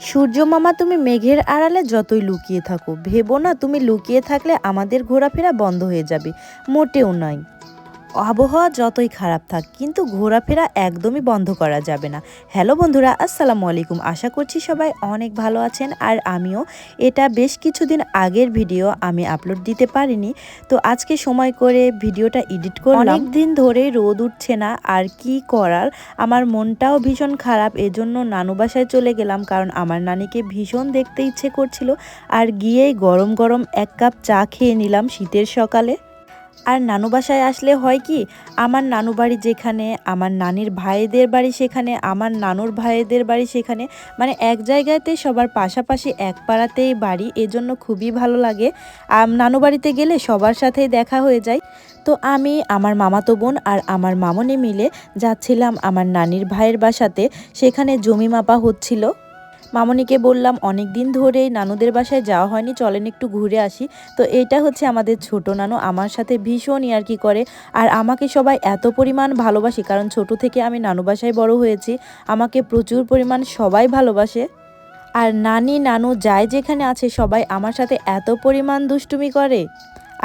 সূর্য মামা তুমি মেঘের আড়ালে যতই লুকিয়ে থাকো, ভেবো না তুমি লুকিয়ে থাকলে আমাদের ঘোরাফেরা বন্ধ হয়ে যাবে। মোটেও নয়। আবহাওয়া যতই খারাপ থাক কিন্তু ঘোরাফেরা একদমই বন্ধ করা যাবে না। হ্যালো বন্ধুরা, আসসালামু আলাইকুম। আশা করছি সবাই অনেক ভালো আছেন। আর আমিও, এটা বেশ কিছুদিন আগের ভিডিও, আমি আপলোড দিতে পারিনি, তো আজকে সময় করে ভিডিওটা এডিট করলাম। অনেক দিন ধরে রোদ উঠছে না, আর কি করার, আমার মনটাও ভীষণ খারাপ। এজন্য নানু বাসায় চলে গেলাম, কারণ আমার নানিকে ভীষণ দেখতে ইচ্ছে করছিল। আর গিয়েই গরম গরম এক কাপ চা খেয়ে নিলাম শীতের সকালে। আর নানু বাসায় আসলে হয় কি, আমার নানু বাড়ি যেখানে, আমার নানির ভাইদের বাড়ি সেখানে, আমার নানুর ভাইদের বাড়ি সেখানে, মানে এক জায়গাতে সবার পাশাপাশি এক পাড়াতেই বাড়ি, এজন্য খুবই ভালো লাগে। নানু বাড়িতে গেলে সবার সাথেই দেখা হয়ে যায়। তো আমি, আমার মামাতো বোন আর আমার মামনি মিলে যাচ্ছিলাম আমার নানির ভাইয়ের বাসাতে। সেখানে জমি মাপা হচ্ছিল। মামনিকে বললাম অনেক দিন ধরেই নানুদের বাসায় যাওয়া হয়নি, চলেন একটু ঘুরে আসি। তো এটা হচ্ছে আমাদের ছোট নানু, আমার সাথে ভীষণ ইয়ার্কি করে। আর আমাকে সবাই এত পরিমাণ ভালোবাসে, কারণ ছোট থেকে আমি নানু বাসায় বড় হয়েছি। আমাকে প্রচুর পরিমাণ সবাই ভালোবাসে। আর নানি নানু যায় যেখানে আছে, সবাই আমার সাথে এত পরিমাণ দুষ্টুমি করে।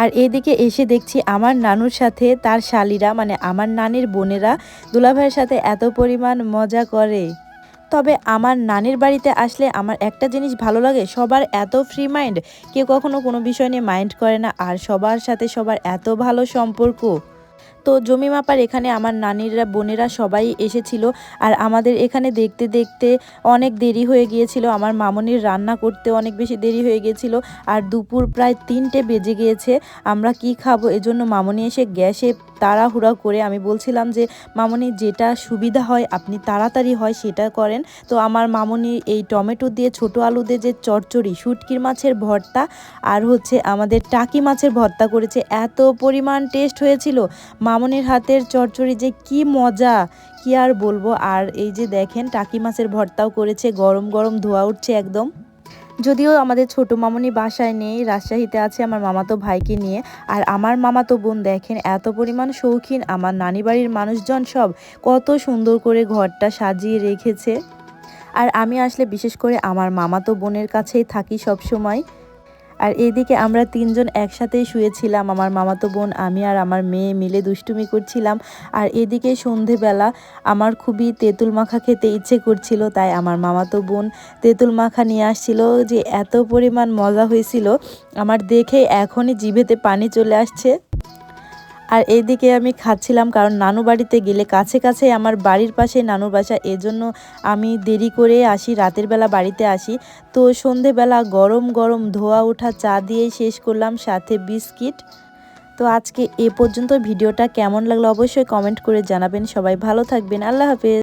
আর এদিকে এসে দেখছি আমার নানুর সাথে তার শালিরা, মানে আমার নানির বোনেরা, দুলাভাইয়ের সাথে এত পরিমাণ মজা করে। তবে আমার নানির বাড়িতে আসলে আমার একটা জিনিস ভালো লাগে, সবার এত ফ্রি মাইন্ড, কেউ কখনো কোনো বিষয় নিয়ে মাইন্ড করে না, আর সবার সাথে সবার এত ভালো সম্পর্ক। তো জমি মাপার এখানে আমার নানিরা বোনেরা সবাই এসেছিল। আর আমাদের এখানে দেখতে দেখতে অনেক দেরি হয়ে গিয়েছিল, আমার মামনির রান্না করতে অনেক বেশি দেরি হয়ে গিয়েছিল। আর দুপুর প্রায় 3টে বেজে গিয়েছে। আমরা কি খাবো, এজন্য মামনি এসে গ্যাসে তাড়াহুড়া করে, আমি বলছিলাম যে মামনি যেটা সুবিধা হয় আপনি তাড়াতাড়ি হয় সেটা করেন। তো আমার মামনি এই টমেটো দিয়ে, ছোট আলু দিয়ে যে চচ্চড়ি, শুটকির মাছের ভর্তা, আর হচ্ছে আমাদের টাকি মাছের ভর্তা করেছে। এত পরিমাণ টেস্ট হয়েছিল। মামনির হাতের চচ্চড়ি যে কি মজা, কি আর বলবো। আর এই যে দেখেন, টাকি মাছের ভর্তাও করেছে, গরম গরম ধোয়া উঠছে একদম। যদিও আমাদের ছোট মামনি বাসায় নেই, রাজশাহীতে আছে আমার মামাতো ভাইকে নিয়ে। আর আমার মামাতো বোন দেখেন এত পরিমাণ শৌখিন, আমার নানি বাড়ির মানুষজন সব কত সুন্দর করে ঘরটা সাজিয়ে রেখেছে। আর আমি আসলে বিশেষ করে আমার মামাতো বোনের কাছেই থাকি সব সময়। আর এইদিকে আমরা 3জন একসাথেই শুয়েছিলাম, আমার মামাতো বোন, আমি আর আমার মেয়ে মিলে দুষ্টুমি করছিলাম। আর এদিকে সন্ধেবেলা আমার খুবই তেঁতুল মাখা খেতে ইচ্ছে করছিল, তাই আমার মামাতো বোন তেঁতুল মাখা নিয়ে আসছিল, যে এত পরিমাণ মজা হয়েছিল আমার দেখে এখনই জিভেতে পানি চলে আসছে। আর এইদিকে আমি খাচ্ছিলাম, কারণ নানু বাড়িতে গেলে কাছে কাছে আমার বাড়ির পাশে নানুর বাসা, এজন্য আমি দেরি করে আসি, রাতের বেলা বাড়িতে আসি। তো সন্ধেবেলা গরম গরম ধোয়া ওঠা চা দিয়েই শেষ করলাম, সাথে বিস্কিট। তো আজকে এ পর্যন্ত। ভিডিওটা কেমন লাগলো অবশ্যই কমেন্ট করে জানাবেন। সবাই ভালো থাকবেন। আল্লাহ হাফেজ।